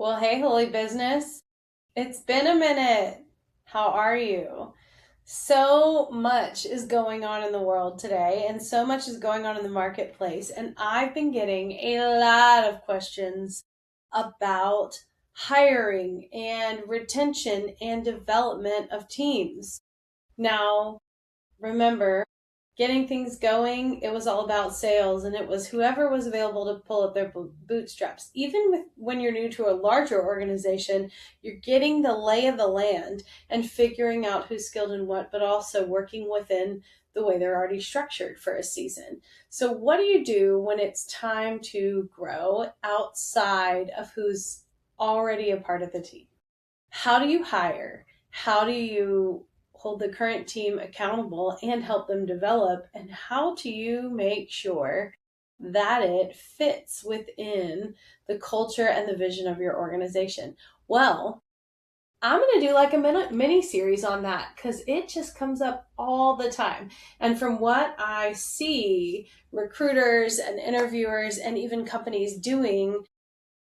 Well, hey, Holy Business. It's been a minute. How are you? So much is going on in the world today, and so much is going on in the marketplace. And I've been getting a lot of questions about hiring and retention and development of teams. Now, remember, getting things going, it was all about sales, and it was whoever was available to pull up their bootstraps. Even when you're new to a larger organization, you're getting the lay of the land and figuring out who's skilled in what, but also working within the way they're already structured for a season. So what do you do when it's time to grow outside of who's already a part of the team? How do you hire? How do you hold the current team accountable and help them develop? And how do you make sure that it fits within the culture and the vision of your organization? Well, I'm going to do like a mini series on that because it just comes up all the time. And from what I see recruiters and interviewers and even companies doing,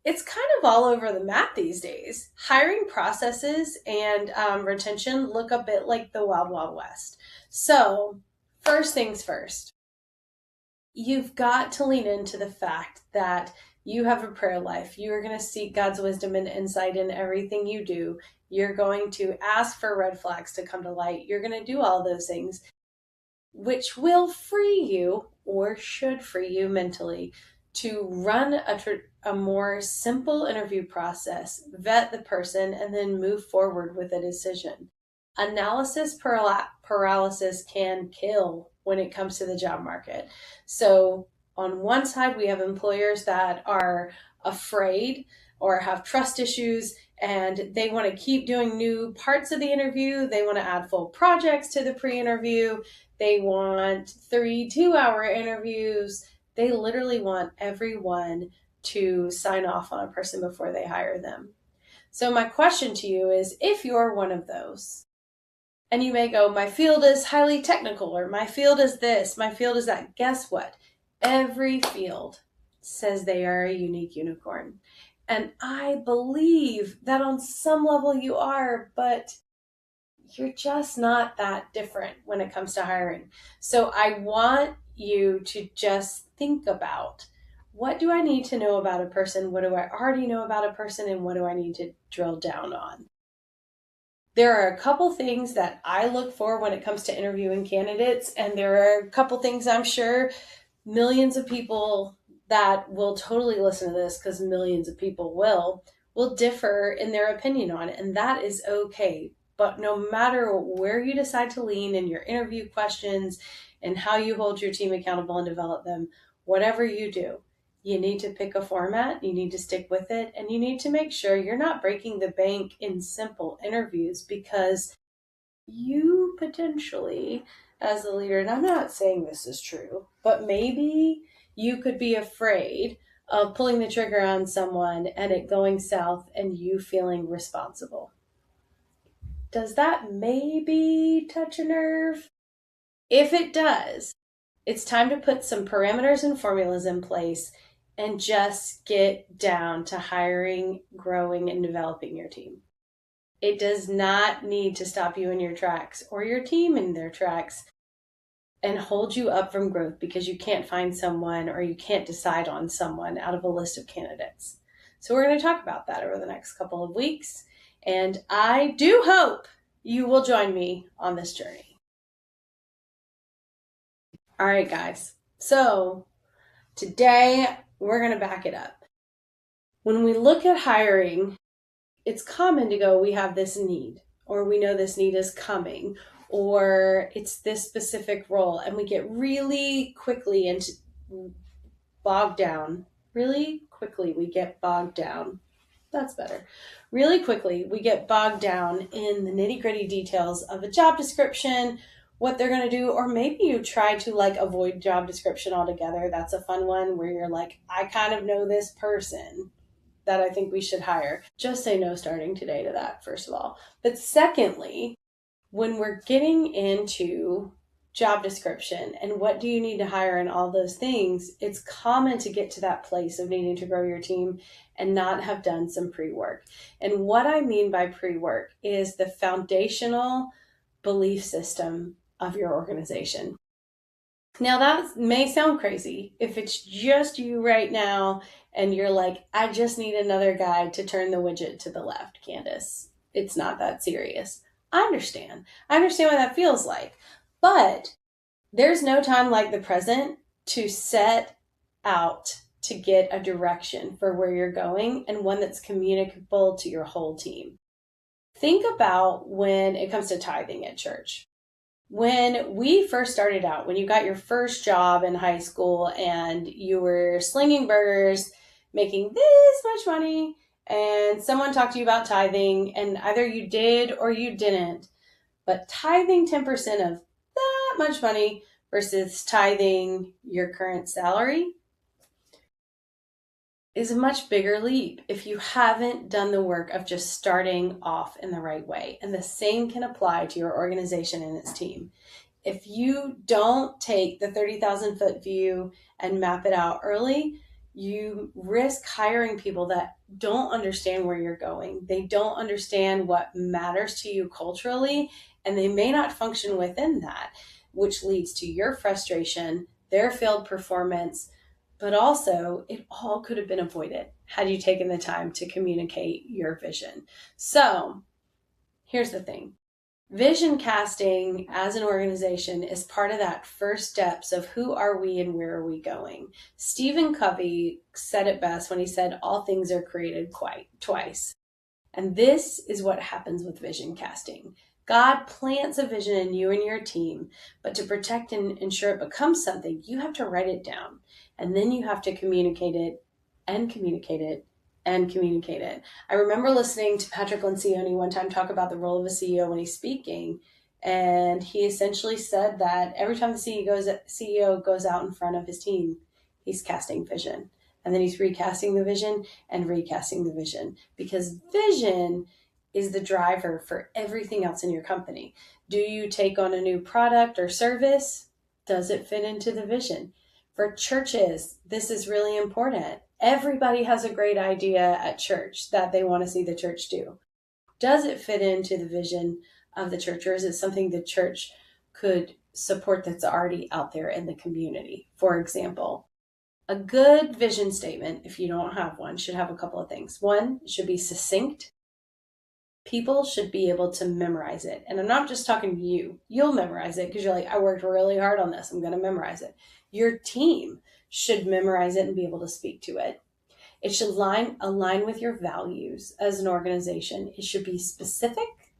it's kind of all over the map these days. Hiring processes and retention look a bit like the Wild Wild West. So, first things first, you've got to lean into the fact that you have a prayer life. You are going to seek God's wisdom and insight in everything you do. You're going to ask for red flags to come to light. You're going to do all those things, which will free you or should free you mentally to run a more simple interview process, vet the person, and then move forward with a decision. Analysis paralysis can kill when it comes to the job market. So, on one side, we have employers that are afraid or have trust issues and they want to keep doing new parts of the interview. They want to add full projects to the pre interview. They want 3 2-hour interviews. They literally want everyone to sign off on a person before they hire them. So, my question to you is if you're one of those, and you may go, my field is highly technical, or my field is this, my field is that. Guess what? Every field says they are a unique unicorn. And I believe that on some level you are, but you're just not that different when it comes to hiring. So I want you to just think about, what do I need to know about a person? What do I already know about a person? And what do I need to drill down on? There are a couple things that I look for when it comes to interviewing candidates, and there are a couple things I'm sure millions of people that will totally listen to this, because millions of people will differ in their opinion on it, and that is okay. But no matter where you decide to lean in your interview questions and how you hold your team accountable and develop them, whatever you do, you need to pick a format, you need to stick with it, and you need to make sure you're not breaking the bank in simple interviews, because you potentially, as a leader, and I'm not saying this is true, but maybe you could be afraid of pulling the trigger on someone and it going south and you feeling responsible. Does that maybe touch a nerve? If it does, it's time to put some parameters and formulas in place and just get down to hiring, growing, and developing your team. It does not need to stop you in your tracks or your team in their tracks and hold you up from growth because you can't find someone or you can't decide on someone out of a list of candidates. So we're going to talk about that over the next couple of weeks. And I do hope you will join me on this journey. All right, guys. So today we're going to back it up. When we look at hiring, it's common to go, we have this need, or we know this need is coming, or it's this specific role, and we get really quickly into bogged down. Really quickly, we get bogged down. That's better. Really quickly, we get bogged down in the nitty gritty details of a job description, what they're going to do, or maybe you try to avoid job description altogether. That's a fun one where you're like, I kind of know this person that I think we should hire. Just say no starting today to that, first of all. But secondly, when we're getting into job description and what do you need to hire and all those things, it's common to get to that place of needing to grow your team and not have done some pre-work. And what I mean by pre-work is the foundational belief system of your organization. Now that may sound crazy if it's just you right now and you're like, I just need another guy to turn the widget to the left, Candace. It's not that serious. I understand. I understand what that feels like. But there's no time like the present to set out to get a direction for where you're going and one that's communicable to your whole team. Think about when it comes to tithing at church. When we first started out, when you got your first job in high school and you were slinging burgers, making this much money, and someone talked to you about tithing, and either you did or you didn't, but tithing 10% of that much money versus tithing your current salary is a much bigger leap if you haven't done the work of just starting off in the right way. And the same can apply to your organization and its team. If you don't take the 30,000 foot view and map it out early, you risk hiring people that don't understand where you're going. They don't understand what matters to you culturally, and they may not function within that, which leads to your frustration, their failed performance, but also it all could have been avoided had you taken the time to communicate your vision. So here's the thing. Vision casting as an organization is part of that first steps of who are we and where are we going. Stephen Covey said it best when he said, all things are created twice. And this is what happens with vision casting. God plants a vision in you and your team, but to protect and ensure it becomes something, you have to write it down. And then you have to communicate it and communicate it and communicate it. I remember listening to Patrick Lencioni one time talk about the role of a CEO when he's speaking. And he essentially said that every time the CEO goes out in front of his team, he's casting vision. And then he's recasting the vision and recasting the vision, because vision is the driver for everything else in your company. Do you take on a new product or service? Does it fit into the vision? For churches, this is really important. Everybody has a great idea at church that they want to see the church do. Does it fit into the vision of the church, or is it something the church could support that's already out there in the community? For example, a good vision statement, if you don't have one, should have a couple of things. One, it should be succinct. People should be able to memorize it. And I'm not just talking to you. You'll memorize it because you're like, I worked really hard on this. I'm going to memorize it. Your team should memorize it and be able to speak to it. It should align with your values as an organization. It should be specific.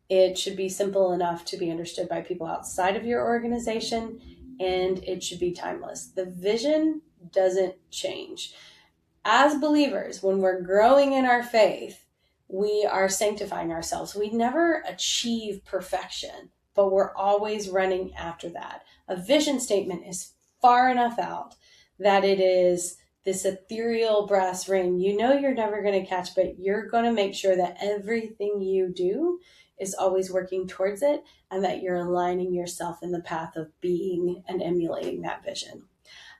It should be simple enough to be understood by people outside of your organization. And it should be timeless. The vision doesn't change. As believers, when we're growing in our faith, we are sanctifying ourselves. We never achieve perfection, but we're always running after that. A vision statement is far enough out that it is this ethereal brass ring you know you're never going to catch, but you're going to make sure that everything you do is always working towards it and that you're aligning yourself in the path of being and emulating that vision.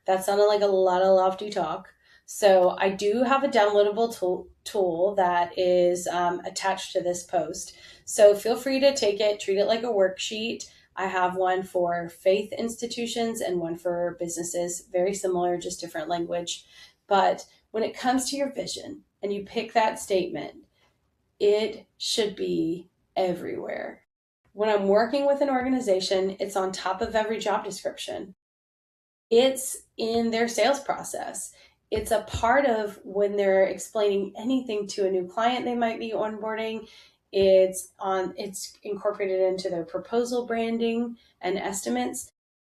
That sounded like a lot of lofty talk. So I do have a downloadable tool that is attached to this post. So feel free to take it, treat it like a worksheet. I have one for faith institutions and one for businesses, very similar, just different language. But when it comes to your vision and you pick that statement, it should be everywhere. When I'm working with an organization, it's on top of every job description. It's in their sales process. It's a part of when they're explaining anything to a new client they might be onboarding. It's incorporated into their proposal branding and estimates.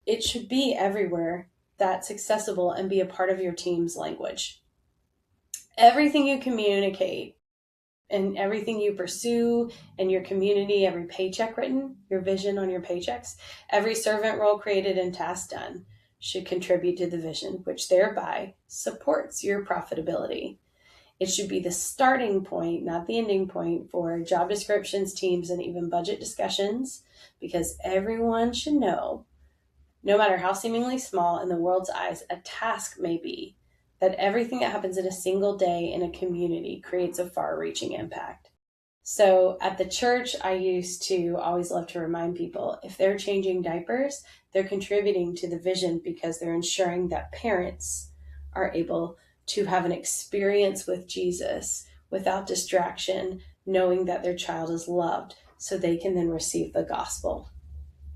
It should be everywhere that's accessible and be a part of your team's language. Everything you communicate and everything you pursue in your community, every paycheck written, your vision on your paychecks, every servant role created and task done should contribute to the vision, which thereby supports your profitability. It should be the starting point, not the ending point, for job descriptions, teams, and even budget discussions, because everyone should know no matter how seemingly small in the world's eyes a task may be, that everything that happens in a single day in a community creates a far-reaching impact. So at the church, I used to always love to remind people if they're changing diapers, they're contributing to the vision because they're ensuring that parents are able to have an experience with Jesus without distraction, knowing that their child is loved so they can then receive the gospel.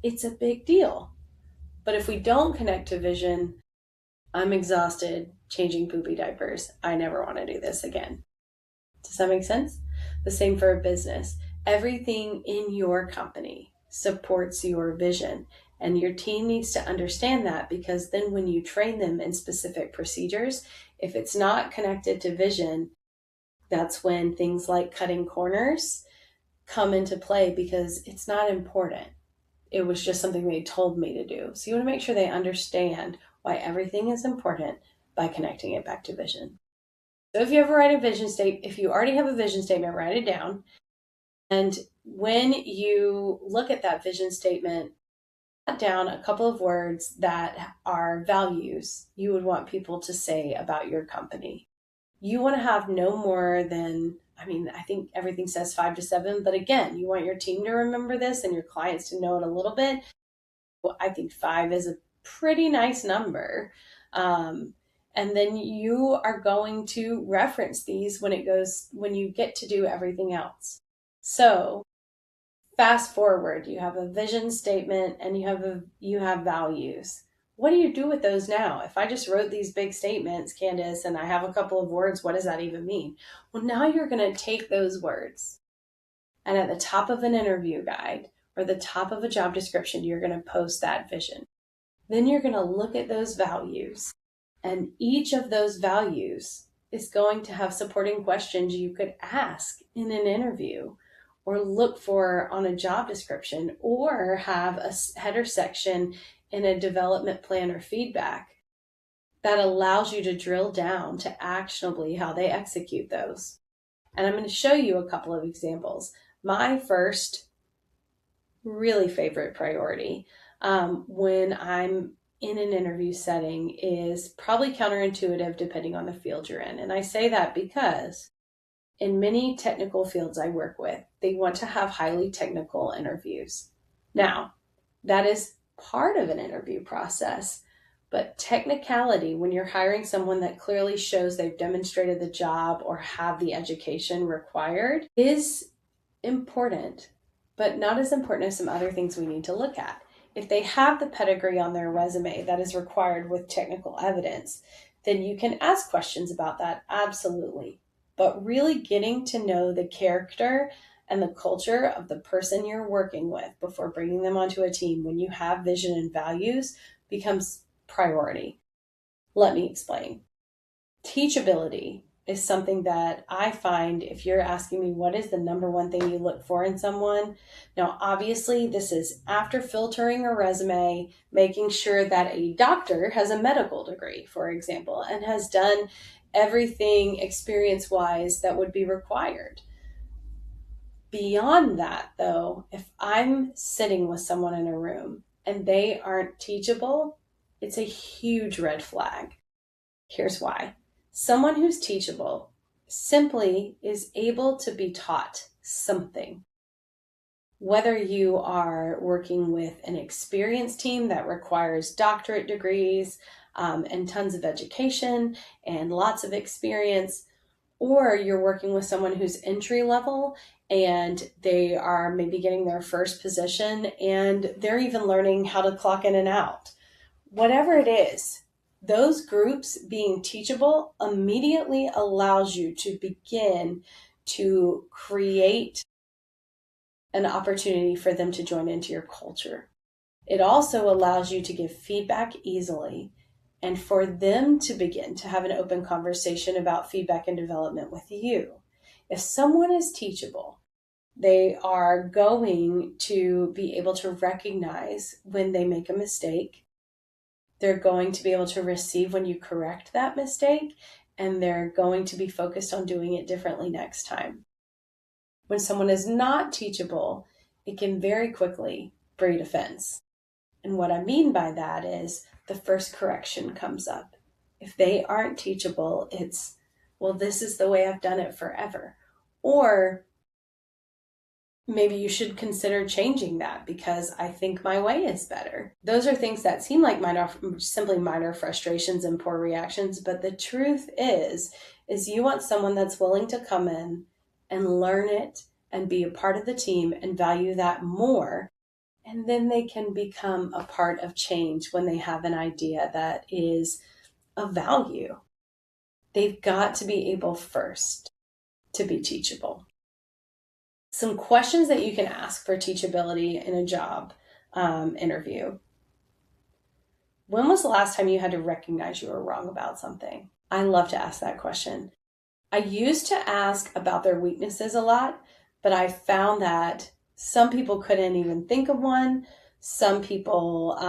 It's a big deal. But if we don't connect to vision, I'm exhausted changing poopy diapers. I never want to do this again. Does that make sense? The same for a business. Everything in your company supports your vision, and your team needs to understand that, because then when you train them in specific procedures, if it's not connected to vision, that's when things like cutting corners come into play, because it's not important. It was just something they told me to do. So you want to make sure they understand why everything is important by connecting it back to vision. So if you ever write a vision statement, if you already have a vision statement, write it down. And when you look at that vision statement, write down a couple of words that are values you would want people to say about your company. You want to have no more than, I think everything says 5 to 7, but again, you want your team to remember this and your clients to know it a little bit. Well, I think 5 is a pretty nice number. And then you are going to reference these when you get to do everything else. So fast forward, you have a vision statement and you have values. What do you do with those now? If I just wrote these big statements, Candace, and I have a couple of words, what does that even mean? Well, now you're going to take those words, and at the top of an interview guide or the top of a job description, you're going to post that vision. Then you're going to look at those values, and each of those values is going to have supporting questions you could ask in an interview or look for on a job description, or have a header section in a development plan or feedback that allows you to drill down to actionably how they execute those. And I'm going to show you a couple of examples. My first really favorite priority when I'm in an interview setting is probably counterintuitive depending on the field you're in. And I say that because in many technical fields I work with, they want to have highly technical interviews. Now, that is part of an interview process, but technicality, when you're hiring someone that clearly shows they've demonstrated the job or have the education required, is important, but not as important as some other things we need to look at. If they have the pedigree on their resume that is required with technical evidence, then you can ask questions about that, absolutely. But really getting to know the character and the culture of the person you're working with before bringing them onto a team when you have vision and values becomes priority. Let me explain. Teachability is something that I find, if you're asking me what is the number one thing you look for in someone. Now, obviously, this is after filtering a resume, making sure that a doctor has a medical degree, for example, and has done everything experience-wise that would be required. Beyond that, though, if I'm sitting with someone in a room and they aren't teachable, it's a huge red flag. Here's why. Someone who's teachable simply is able to be taught something. Whether you are working with an experienced team that requires doctorate degrees and tons of education and lots of experience, or you're working with someone who's entry level and they are maybe getting their first position and they're even learning how to clock in and out. Whatever it is, those groups being teachable immediately allows you to begin to create an opportunity for them to join into your culture. It also allows you to give feedback easily and for them to begin to have an open conversation about feedback and development with you. If someone is teachable, they are going to be able to recognize when they make a mistake. They're going to be able to receive when you correct that mistake, and they're going to be focused on doing it differently next time. When someone is not teachable, it can very quickly breed offense. And what I mean by that is the first correction comes up. If they aren't teachable, it's, well, this is the way I've done it forever. Or maybe you should consider changing that because I think my way is better. Those are things that seem like simply minor frustrations and poor reactions, but the truth is you want someone that's willing to come in and learn it and be a part of the team and value that more. And then they can become a part of change when they have an idea that is of value. They've got to be able first to be teachable. Some questions that you can ask for teachability in a job interview. When was the last time you had to recognize you were wrong about something? I love to ask that question. I used to ask about their weaknesses a lot, but I found that some people couldn't even think of one. Some people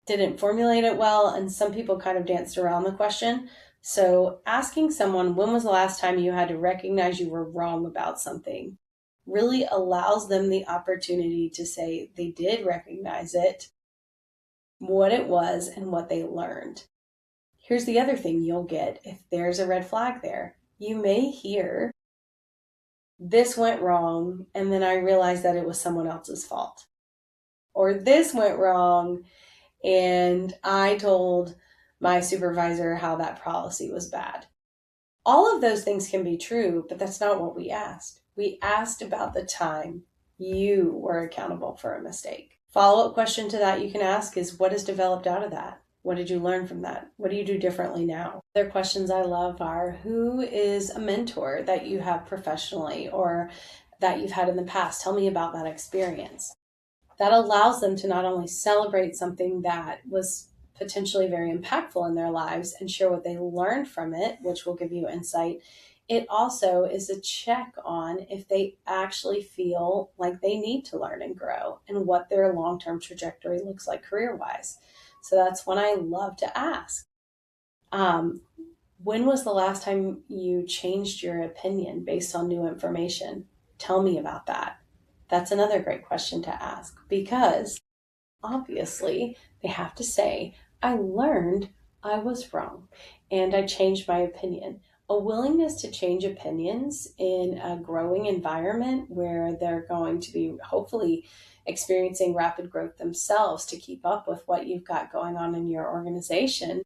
didn't formulate it well, and some people kind of danced around the question. So asking someone, when was the last time you had to recognize you were wrong about something, really allows them the opportunity to say they did recognize it, what it was, and what they learned. Here's the other thing you'll get if there's a red flag there. You may hear, this went wrong, and then I realized that it was someone else's fault. Or this went wrong, and I told my supervisor how that policy was bad. All of those things can be true, but that's not what we asked. We asked about the time you were accountable for a mistake. Follow-up question to that you can ask is, what has developed out of that? What did you learn from that? What do you do differently now? Other questions I love are, who is a mentor that you have professionally or that you've had in the past? Tell me about that experience. That allows them to not only celebrate something that was potentially very impactful in their lives and share what they learned from it, which will give you insight. It also is a check on if they actually feel like they need to learn and grow and what their long-term trajectory looks like career-wise. So that's one I love to ask. When was the last time you changed your opinion based on new information? Tell me about that. That's another great question to ask because obviously they have to say, I learned I was wrong and I changed my opinion. A willingness to change opinions in a growing environment where they're going to be hopefully experiencing rapid growth themselves to keep up with what you've got going on in your organization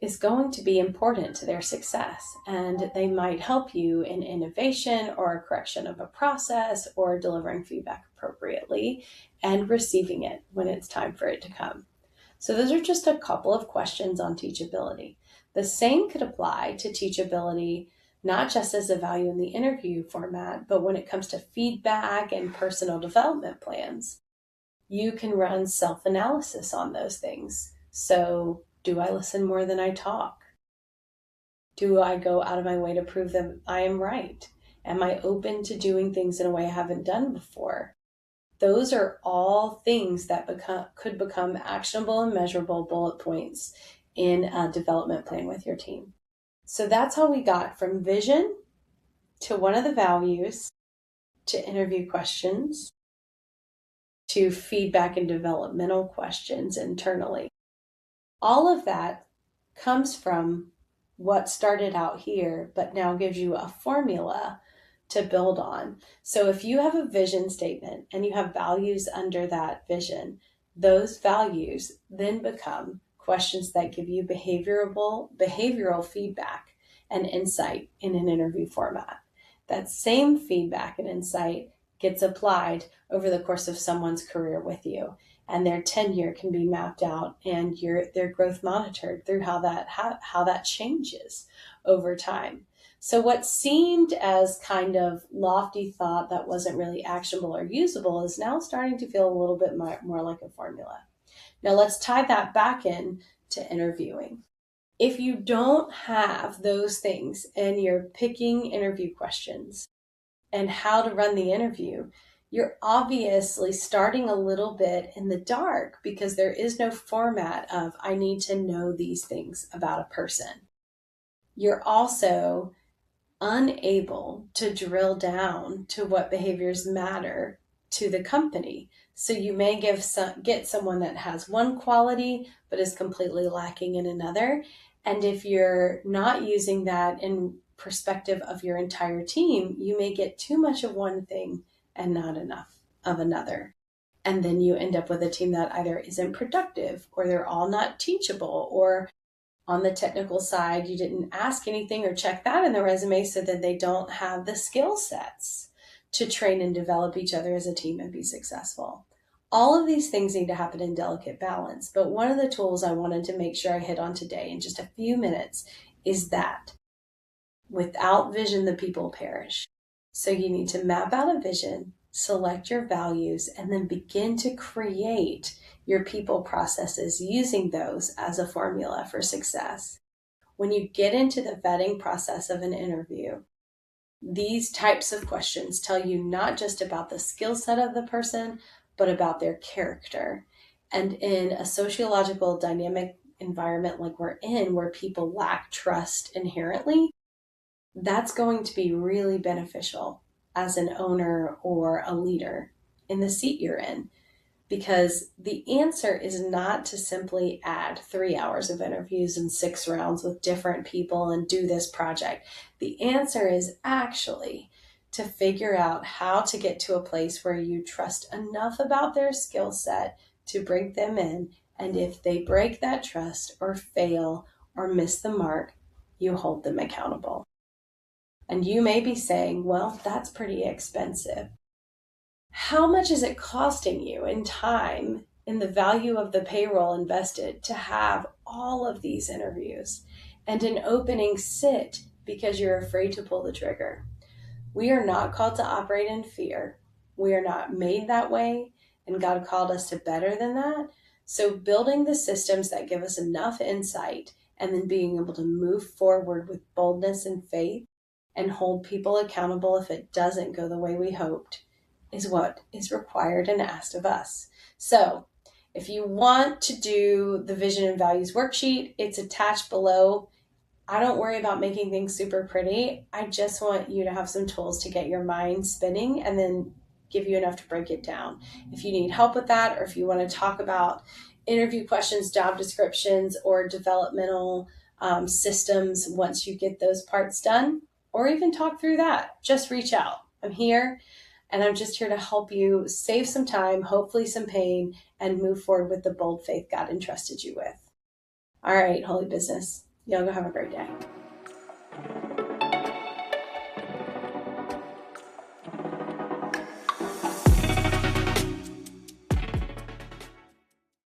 is going to be important to their success. And they might help you in innovation or correction of a process or delivering feedback appropriately and receiving it when it's time for it to come. So those are just a couple of questions on teachability. The same could apply to teachability, not just as a value in the interview format, but when it comes to feedback and personal development plans. You can run self-analysis on those things. So, do I listen more than I talk? Do I go out of my way to prove that I am right? Am I open to doing things in a way I haven't done before? Those are all things that could become actionable and measurable bullet points in a development plan with your team. So that's how we got from vision to one of the values to interview questions to feedback and developmental questions internally. All of that comes from what started out here, but now gives you a formula to build on. So if you have a vision statement and you have values under that vision, those values then become questions that give you behavioral feedback and insight in an interview format. That same feedback and insight gets applied over the course of someone's career with you, and their tenure can be mapped out and their growth monitored through how that changes over time. So what seemed as kind of lofty thought that wasn't really actionable or usable is now starting to feel a little bit more like a formula. Now let's tie that back in to interviewing. If you don't have those things and you're picking interview questions and how to run the interview, you're obviously starting a little bit in the dark because there is no format of, I need to know these things about a person. You're also unable to drill down to what behaviors matter to the company. So you may get someone that has one quality but is completely lacking in another. And if you're not using that in perspective of your entire team, you may get too much of one thing and not enough of another. And then you end up with a team that either isn't productive, or they're all not teachable, or on the technical side, you didn't ask anything or check that in the resume, so that they don't have the skill sets to train and develop each other as a team and be successful. All of these things need to happen in delicate balance. But one of the tools I wanted to make sure I hit on today in just a few minutes is that without vision, the people perish. So you need to map out a vision, select your values, and then begin to create your people processes using those as a formula for success. When you get into the vetting process of an interview, these types of questions tell you not just about the skill set of the person, but about their character. And in a sociological dynamic environment like we're in, where people lack trust inherently, that's going to be really beneficial as an owner or a leader in the seat you're in. Because the answer is not to simply add 3 hours of interviews and 6 rounds with different people and do this project. The answer is actually to figure out how to get to a place where you trust enough about their skill set to bring them in. And if they break that trust or fail or miss the mark, you hold them accountable. And you may be saying, well, that's pretty expensive. How much is it costing you in time, in the value of the payroll invested, to have all of these interviews and an opening sit because you're afraid to pull the trigger? We are not called to operate in fear. We are not made that way, and God called us to better than that. So building the systems that give us enough insight, and then being able to move forward with boldness and faith and hold people accountable if it doesn't go the way we hoped, is what is required and asked of us. So if you want to do the vision and values worksheet, it's attached below. I don't worry about making things super pretty. I just want you to have some tools to get your mind spinning and then give you enough to break it down. If you need help with that, or if you want to talk about interview questions, job descriptions, or developmental systems once you get those parts done, or even talk through that, just reach out. I'm here. And I'm just here to help you save some time, hopefully some pain, and move forward with the bold faith God entrusted you with. All right, Holy Business. Y'all go have a great day.